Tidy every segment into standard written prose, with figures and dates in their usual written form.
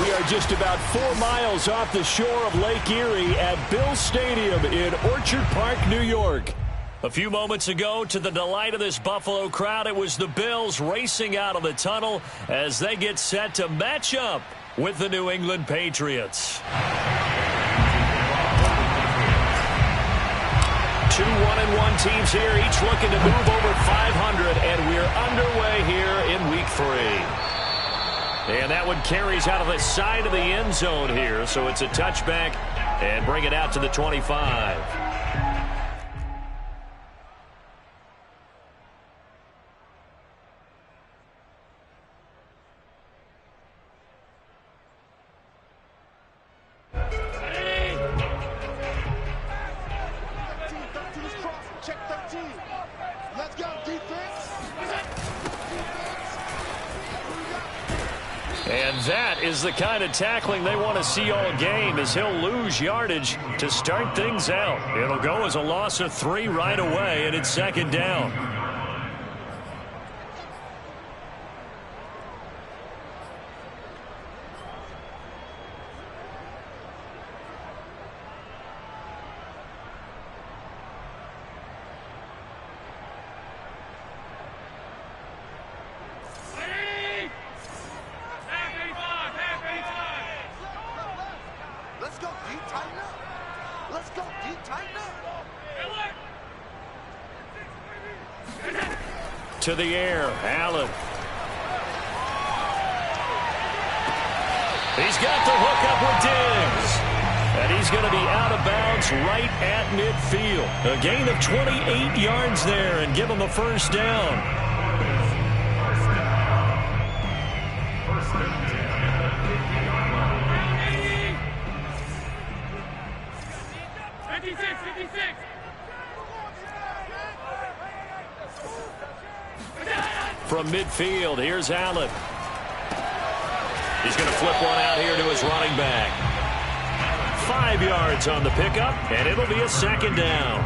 We are just about 4 miles off the shore of Lake Erie at Bill Stadium in Orchard Park, New York. A few moments ago, to the delight of this Buffalo crowd, it was the Bills racing out of the tunnel as they get set to match up with the New England Patriots. 2 1-1 teams here, each looking to move over 500, and we're underway here in Week 3. And that one carries out of the side of the end zone here, so it's a touchback and bring it out to the 25. And that is the kind of tackling they want to see all game, as he'll lose yardage to start things out. It'll go as a loss of 3 right away, and it's second down. To the air, Allen. He's got the hook up with Diggs. And he's going to be out of bounds right at midfield. A gain of 28 yards there and give him a first down. From midfield, here's Allen. He's going to flip one out here to his running back. 5 yards on the pickup, and it'll be a second down.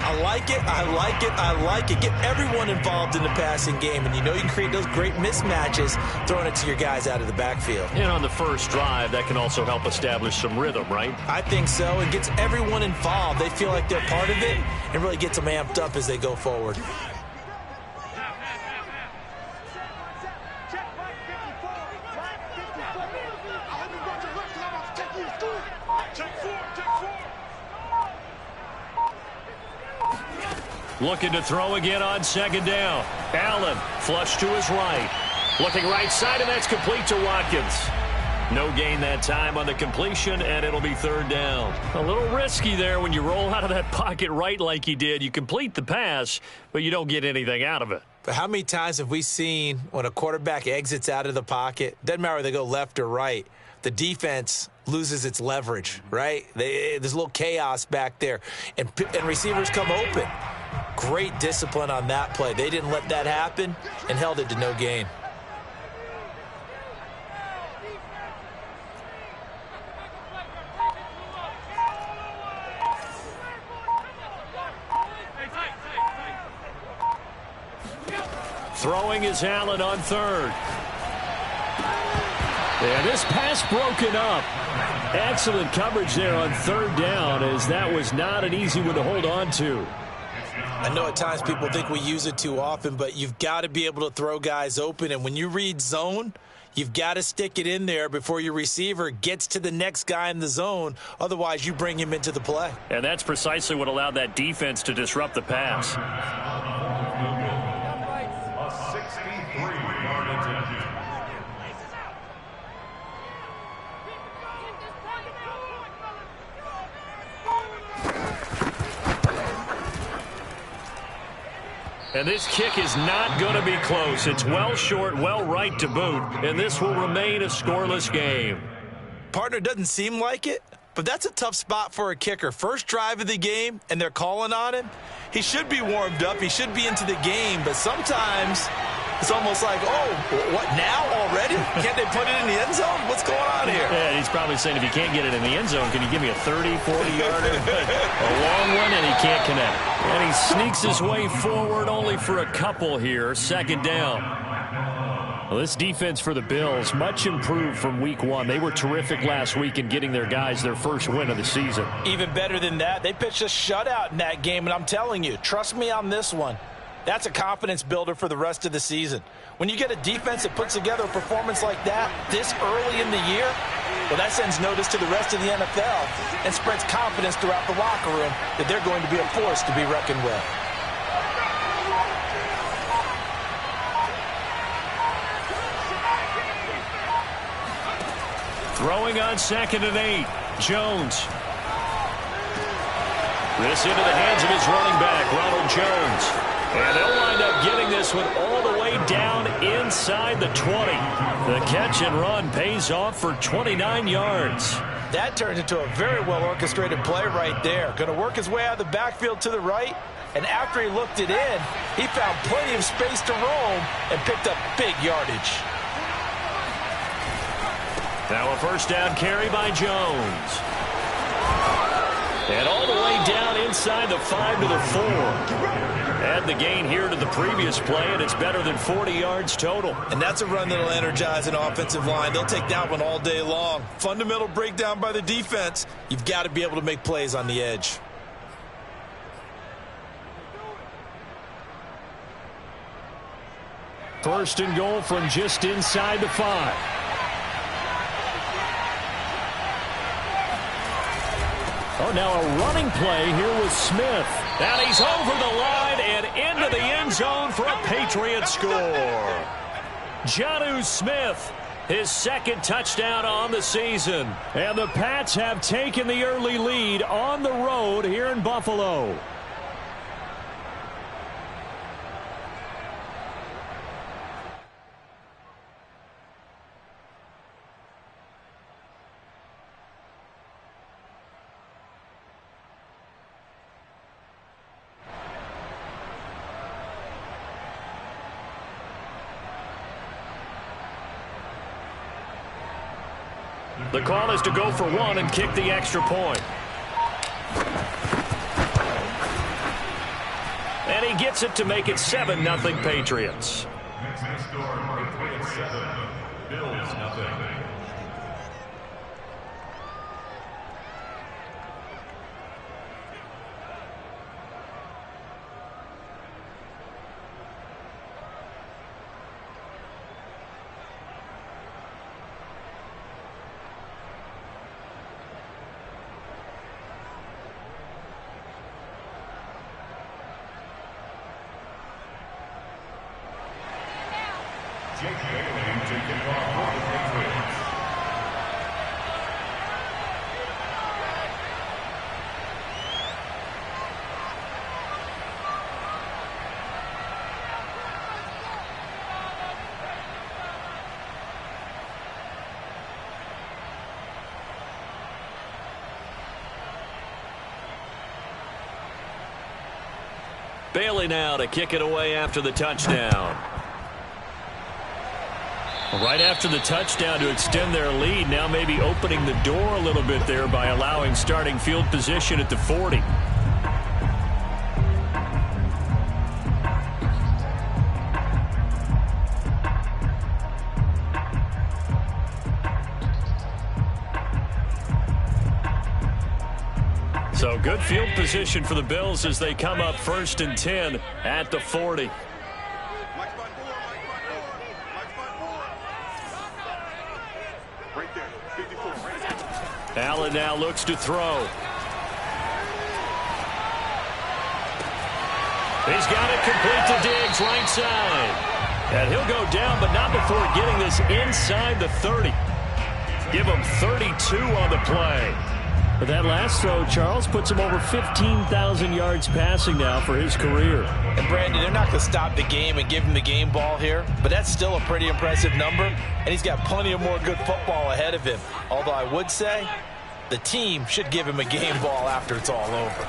I like it, I like it, I like it. Get everyone involved in the passing game, and you know you can create those great mismatches throwing it to your guys out of the backfield. And on the first drive, that can also help establish some rhythm, right? I think so. It gets everyone involved. They feel like they're part of it and really gets them amped up as they go forward. Looking to throw again on second down. Allen, flush to his right. Looking right side, and that's complete to Watkins. No gain that time on the completion, and it'll be third down. A little risky there when you roll out of that pocket right like he did. You complete the pass, but you don't get anything out of it. But how many times have we seen when a quarterback exits out of the pocket, doesn't matter whether they go left or right, the defense loses its leverage, right? There's a little chaos back there, and receivers come open. Great discipline on that play. They didn't let that happen and held it to no gain. Throwing is Allen on third. And this pass broken up. Excellent coverage there on third down, as that was not an easy one to hold on to. I know at times people think we use it too often, but you've got to be able to throw guys open. And when you read zone, you've got to stick it in there before your receiver gets to the next guy in the zone. Otherwise, you bring him into the play. And that's precisely what allowed that defense to disrupt the pass. And this kick is not going to be close. It's well short, well right to boot, and this will remain a scoreless game. Partner, doesn't seem like it, but that's a tough spot for a kicker. First drive of the game, and they're calling on him. He should be warmed up. He should be into the game, but sometimes it's almost like, oh, what, now already? Can't they put it in the end zone? What's going on here? Yeah, he's probably saying, if you can't get it in the end zone, can you give me a 30, 40-yarder? A long one, and he can't connect. And he sneaks his way forward only for a couple here. Second down. Well, this defense for the Bills, much improved from week one. They were terrific last week in getting their guys their first win of the season. Even better than that, they pitched a shutout in that game, and I'm telling you, trust me on this one. That's a confidence builder for the rest of the season. When you get a defense that puts together a performance like that this early in the year, well, that sends notice to the rest of the NFL and spreads confidence throughout the locker room that they're going to be a force to be reckoned with. Throwing on 2nd and 8, Jones. This into the hands of his running back, Ronald Jones. And they'll wind up getting this one all the way down inside the 20. The catch and run pays off for 29 yards. That turns into a very well-orchestrated play right there. Going to work his way out of the backfield to the right. And after he looked it in, he found plenty of space to roam and picked up big yardage. Now a first down carry by Jones. And all the way down inside the 5 to the 4. Add the gain here to the previous play, and it's better than 40 yards total. And that's a run that'll energize an offensive line. They'll take that one all day long. Fundamental breakdown by the defense. You've got to be able to make plays on the edge. First and goal from just inside the 5. Oh, now a running play here with Smith. And he's over the line and into the end zone for a Patriots score. Jonnu Smith, his second touchdown on the season. And the Pats have taken the early lead on the road here in Buffalo. The call is to go for one and kick the extra point. And he gets it to make it 7-0 Patriots. Next score, Patriots 7, Bills 0. Jake Bailey to kick off for the Patriots. Bailey now to kick it away after the touchdown. Right after the touchdown to extend their lead, now maybe opening the door a little bit there by allowing starting field position at the 40. So good field position for the Bills as they come up 1st and 10 at the 40. Allen now looks to throw. He's got it complete to Diggs, right side. And he'll go down, but not before getting this inside the 30. Give him 32 on the play. But that last throw, Charles, puts him over 15,000 yards passing now for his career. And, Brandon, they're not going to stop the game and give him the game ball here, but that's still a pretty impressive number, and he's got plenty of more good football ahead of him. Although I would say the team should give him a game ball after it's all over.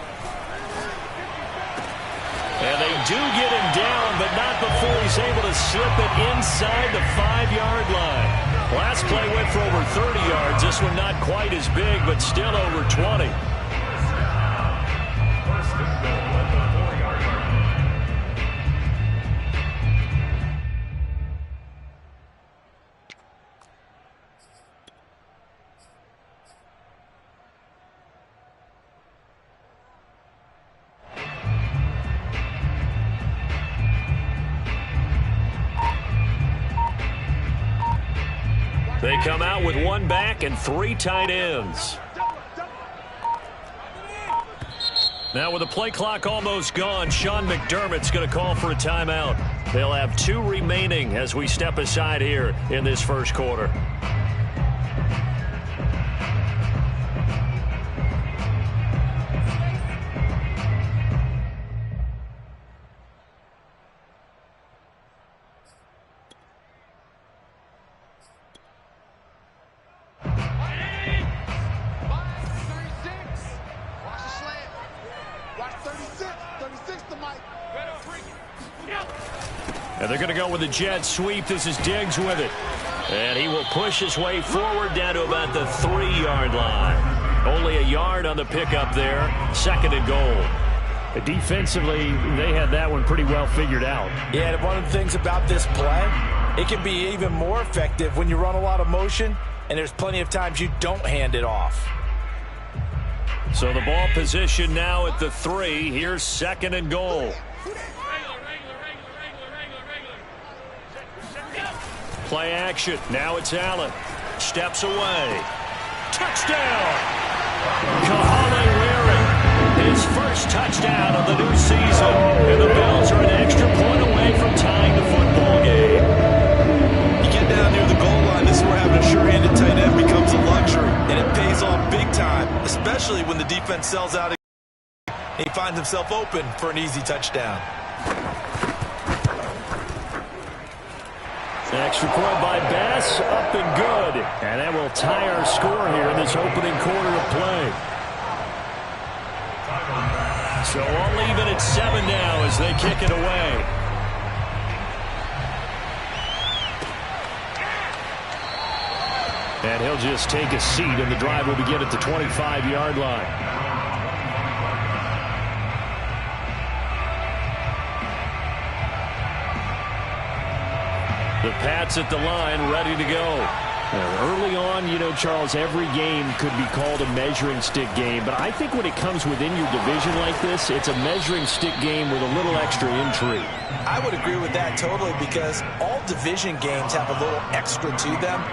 And they do get him down, but not before he's able to slip it inside the 5-yard line. Last play went for over 30 yards. This one not quite as big, but still over 20. First and goal at the 4-yard line. come out with one back and 3 tight ends. Now with the play clock almost gone, Sean McDermott's going to call for a timeout. They'll have 2 remaining as we step aside here in this first quarter. And they're going to go with the jet sweep. This is Diggs with it. And he will push his way forward down to about the 3-yard line. Only a yard on the pickup there. 2nd and goal. Defensively, they had that one pretty well figured out. Yeah, and one of the things about this play, it can be even more effective when you run a lot of motion, and there's plenty of times you don't hand it off. So the ball position now at the 3. Here's 2nd and goal. Play action. Now it's Allen. Steps away. Touchdown! Kahale Warring. His first touchdown of the new season. And the Bills are an extra point away from tying the football game. You get down near the goal line, this is where having a sure-handed tight end becomes a luxury. And it pays off big time, especially when the defense sells out and he finds himself open for an easy touchdown. Extra point by Bass, up and good. And that will tie our score here in this opening quarter of play. So all even at 7 now as they kick it away. And he'll just take a seat, and the drive will begin at the 25-yard line. The Pats at the line, ready to go. Early on, you know, Charles, every game could be called a measuring stick game. But I think when it comes within your division like this, it's a measuring stick game with a little extra intrigue. I would agree with that totally because all division games have a little extra to them.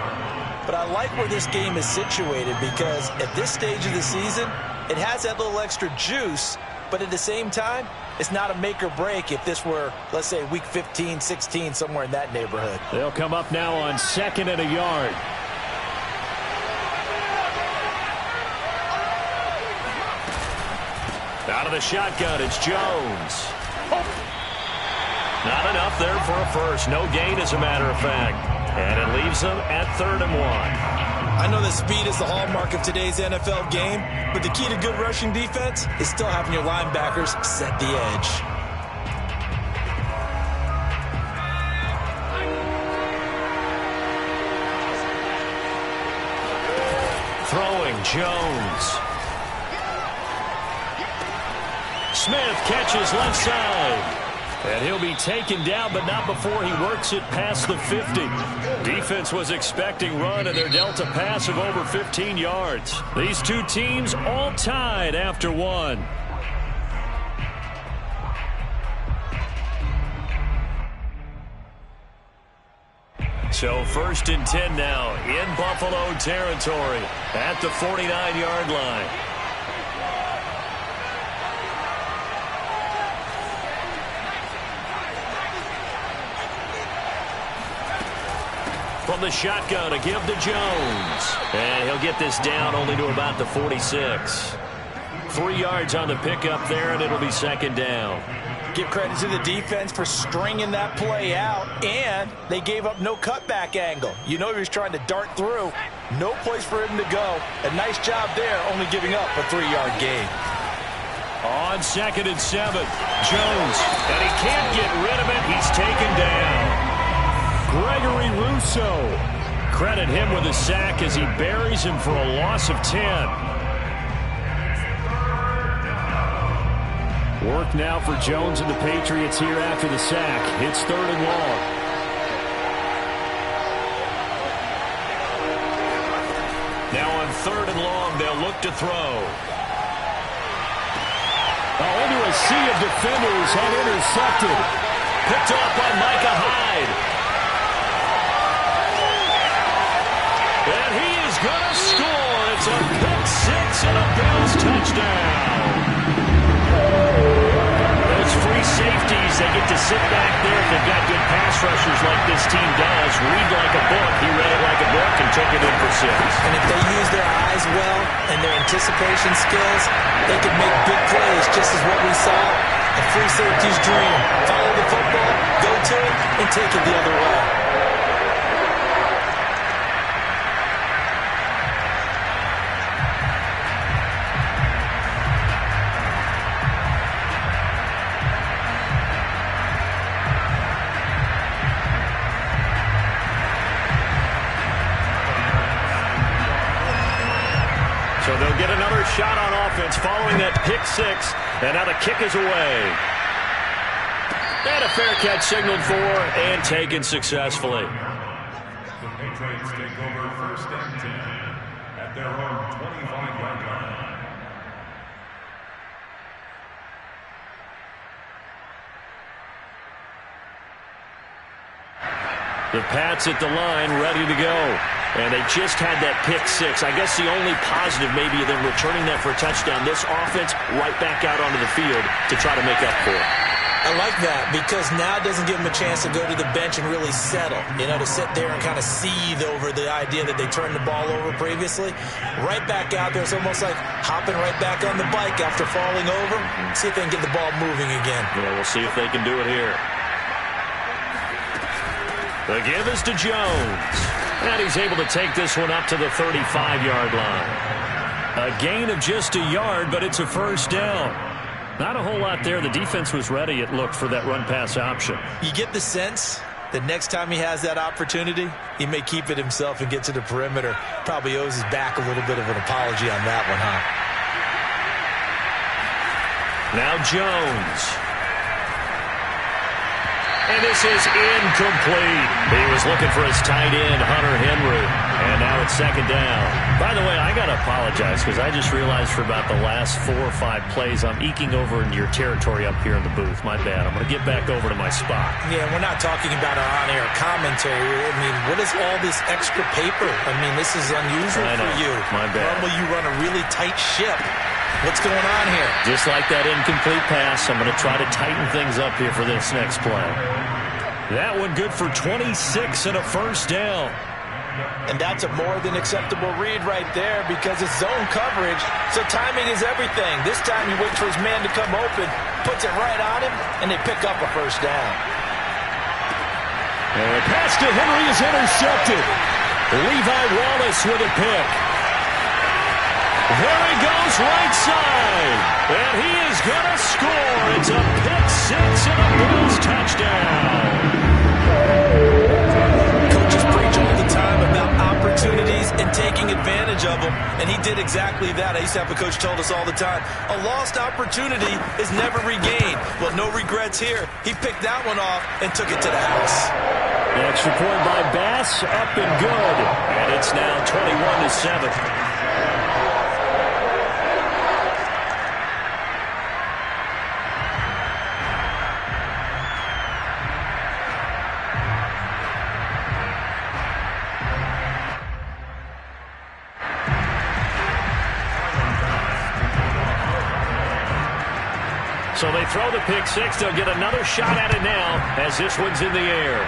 But I like where this game is situated because at this stage of the season, it has that little extra juice. But at the same time, it's not a make or break if this were, let's say, week 15, 16, somewhere in that neighborhood. They'll come up now on 2nd and a yard. Out of the shotgun, it's Jones. Not enough there for a first. No gain, as a matter of fact. And it leaves them at 3rd and 1. I know that speed is the hallmark of today's NFL game, but the key to good rushing defense is still having your linebackers set the edge. Throwing, Jones. Smith catches left side. And he'll be taken down, but not before he works it past the 50. Defense was expecting run, and they're dealt a pass of over 15 yards. These two teams all tied after 1. So 1st and 10 now in Buffalo territory at the 49-yard line. From the shotgun, a give to Jones. And he'll get this down only to about the 46. 3 yards on the pickup there, and it'll be 2nd down. Give credit to the defense for stringing that play out, and they gave up no cutback angle. You know he was trying to dart through. No place for him to go. A nice job there, only giving up a 3-yard gain. On 2nd and 7, Jones, and he can't get rid of it. He's taken down. Gregory Rousseau. Credit him with a sack as he buries him for a loss of 10. Work now for Jones and the Patriots here after the sack. It's 3rd and long. Now on 3rd and long, they'll look to throw. Into a sea of defenders and intercepted. Picked off by Micah Hyde. touchdown. Those free safeties, they get to sit back there if they've got good pass rushers like this team does. Read like a book. He read it like a book and took it in for 6. And if they use their eyes well and their anticipation skills, they can make big plays, just as what we saw. A free safety's dream. Follow the football, go to it, and take it the other way. So they'll get another shot on offense following that pick 6. And now the kick is away. And a fair catch signaled for and taken successfully. The Patriots take over 1st and 10 at their own 25-yard line. The Pats at the line, ready to go. And they just had that pick 6. I guess the only positive maybe than returning that for a touchdown. This offense right back out onto the field to try to make up for it. I like that because now it doesn't give them a chance to go to the bench and really settle, to sit there and kind of seethe over the idea that they turned the ball over previously. Right back out there, it's almost like hopping right back on the bike after falling over. See if they can get the ball moving again. Yeah, we'll see if they can do it here. The give is to Jones. And he's able to take this one up to the 35-yard line. A gain of just a yard, but it's a first down. Not a whole lot there. The defense was ready, it looked, for that run-pass option. You get the sense that next time he has that opportunity, he may keep it himself and get to the perimeter. Probably owes his back a little bit of an apology on that one, huh? Now Jones. And this is incomplete. He was looking for his tight end, Hunter Henry. And now it's 2nd down. By the way, I got to apologize because I just realized for about the last 4 or 5 plays, I'm eking over into your territory up here in the booth. My bad. I'm going to get back over to my spot. Yeah, we're not talking about our on-air commentary. I mean, what is all this extra paper? I mean, this is unusual for you. My bad. Normally you run a really tight ship. What's going on here? Just like that incomplete pass, I'm going to try to tighten things up here for this next play. That one good for 26 and a first down. And that's a more than acceptable read right there because it's zone coverage, so timing is everything. This time he waits for his man to come open, puts it right on him, and they pick up a first down. And the pass to Henry is intercepted. Levi Wallace with a pick. There he goes right side. And he is going to score. It's a pick 6 and a Bills touchdown. Coaches preach all the time about opportunities and taking advantage of them, and he did exactly that. I used to have a coach told us all the time, a lost opportunity is never regained. Well, no regrets here. He picked that one off and took it to the house. Extra point by Bass, up and good. And it's now 21-7. So they throw the pick 6. They'll get another shot at it now as this one's in the air.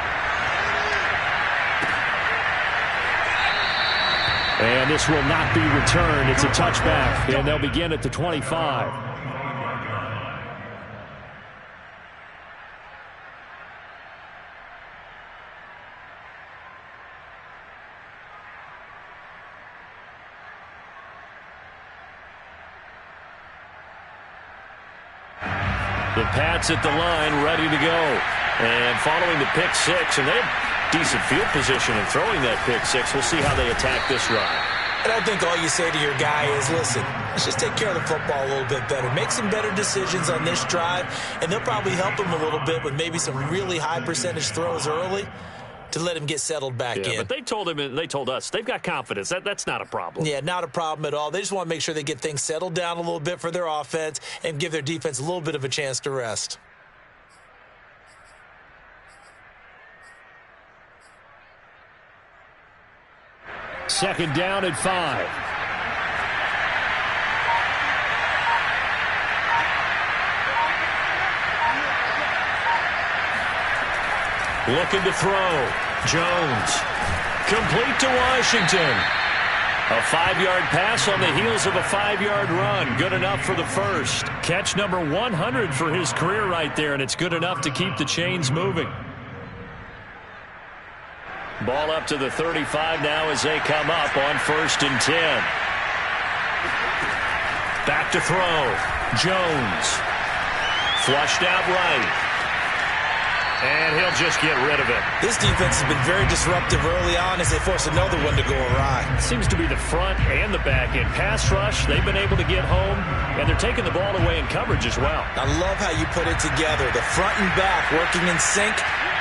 And this will not be returned. It's a touchback, and they'll begin at the 25. The Pats at the line, ready to go. And following the pick 6, and they have decent field position in throwing that pick 6. We'll see how they attack this drive. And I think all you say to your guy is, listen, let's just take care of the football a little bit better. Make some better decisions on this drive, and they'll probably help him a little bit with maybe some really high percentage throws early to let him get settled back in. But they told him, and they told us, they've got confidence. That's not a problem. Yeah, not a problem at all. They just want to make sure they get things settled down a little bit for their offense and give their defense a little bit of a chance to rest. Second down at 5. Looking to throw. Jones. Complete to Washington. A 5-yard pass on the heels of a 5-yard run. Good enough for the first. Catch number 100 for his career right there, and it's good enough to keep the chains moving. Ball up to the 35 now as they come up on 1st and 10. Back to throw. Jones. Flushed out right. And he'll just get rid of it. This defense has been very disruptive early on as they force another one to go awry. Seems to be the front and the back end. Pass rush, they've been able to get home, and they're taking the ball away in coverage as well. I love how you put it together. The front and back working in sync,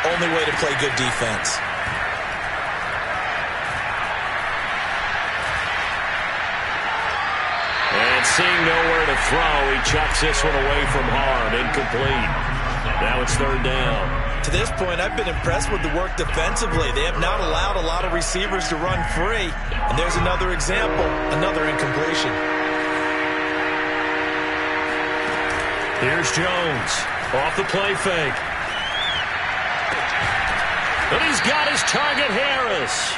only way to play good defense. And seeing nowhere to throw, he chucks this one away from Harm. Incomplete. Now it's 3rd down. To this point, I've been impressed with the work defensively. They have not allowed a lot of receivers to run free. And there's another example, another incompletion. Here's Jones. Off the play fake. And he's got his target, Harris.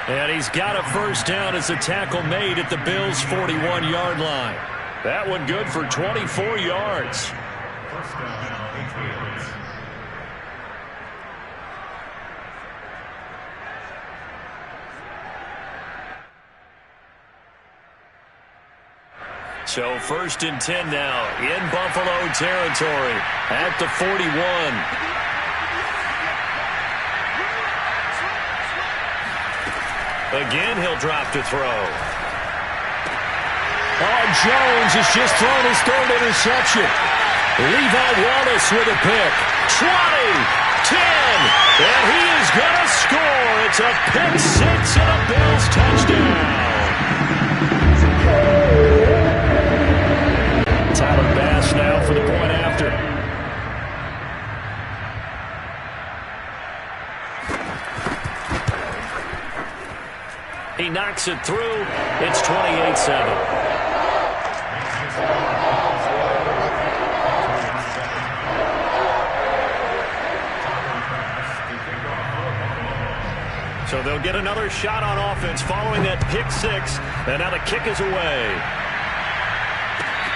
And he's got a 1st down as a tackle made at the Bills' 41-yard line. That one good for 24 yards. 1st down, Patriots. So 1st and 10 now in Buffalo territory at the 41. Again, he'll drop to throw. Oh, Jones has just thrown his 3rd interception. Levi Wallace with a pick. 20, 10, and he is going to score. It's a pick 6 and a Bills touchdown. Tyler Bass now for the point after. He knocks it through. It's 28-7. So they'll get another shot on offense following that pick 6. And now the kick is away.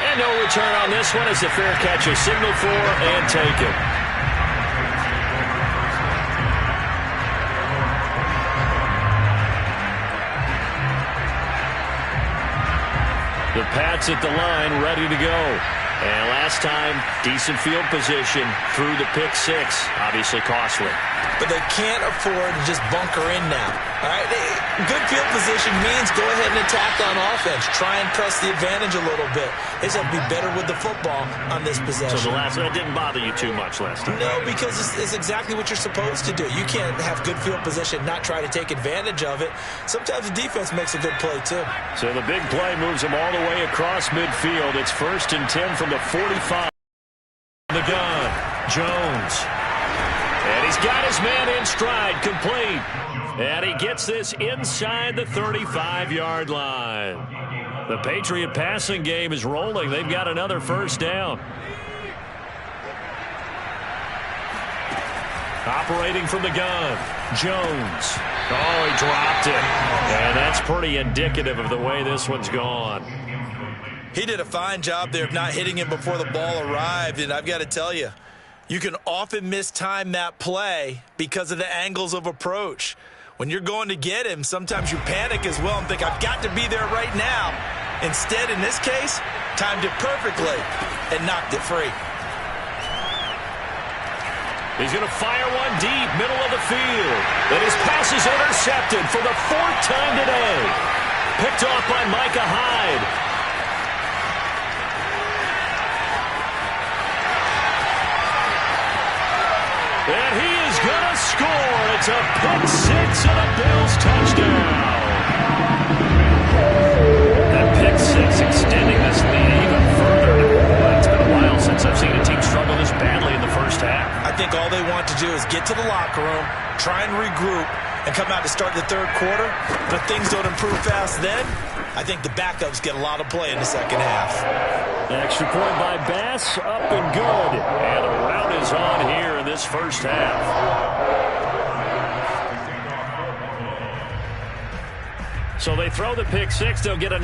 And no return on this one as the fair catch is signaled for and taken. The Pats at the line, ready to go. And last time, decent field position through the pick 6. Obviously costly. But they can't afford to just bunker in now. All right? Good field position means go ahead and attack on offense. Try and press the advantage a little bit. They just have to be better with the football on this possession. So that didn't bother you too much last time? No, because it's exactly what you're supposed to do. You can't have good field position, not try to take advantage of it. Sometimes the defense makes a good play, too. So the big play moves them all the way across midfield. It's 1st and 10 from the 45. The gun. Jones. And he's got his man in stride, complete. And he gets this inside the 35-yard line. The Patriot passing game is rolling. They've got another 1st down. Operating from the gun, Jones. Oh, he dropped it. And that's pretty indicative of the way this one's gone. He did a fine job there of not hitting him before the ball arrived, and I've got to tell you, you can often mistime that play because of the angles of approach. When you're going to get him, sometimes you panic as well and think, I've got to be there right now. Instead, in this case, timed it perfectly and knocked it free. He's going to fire one deep, middle of the field. And his pass is intercepted for the 4th time today. Picked off by Micah Hyde. And he is going to score. It's a pick 6 and a Bills touchdown. That pick 6 extending this lead even further. It's been a while since I've seen a team struggle this badly in the first half. I think all they want to do is get to the locker room, try and regroup, and come out to start the 3rd quarter. But if things don't improve fast then, I think the backups get a lot of play in the 2nd half. An extra point by Bass, up and good. And a rout is on here in this first half. So they throw the pick six. They'll get a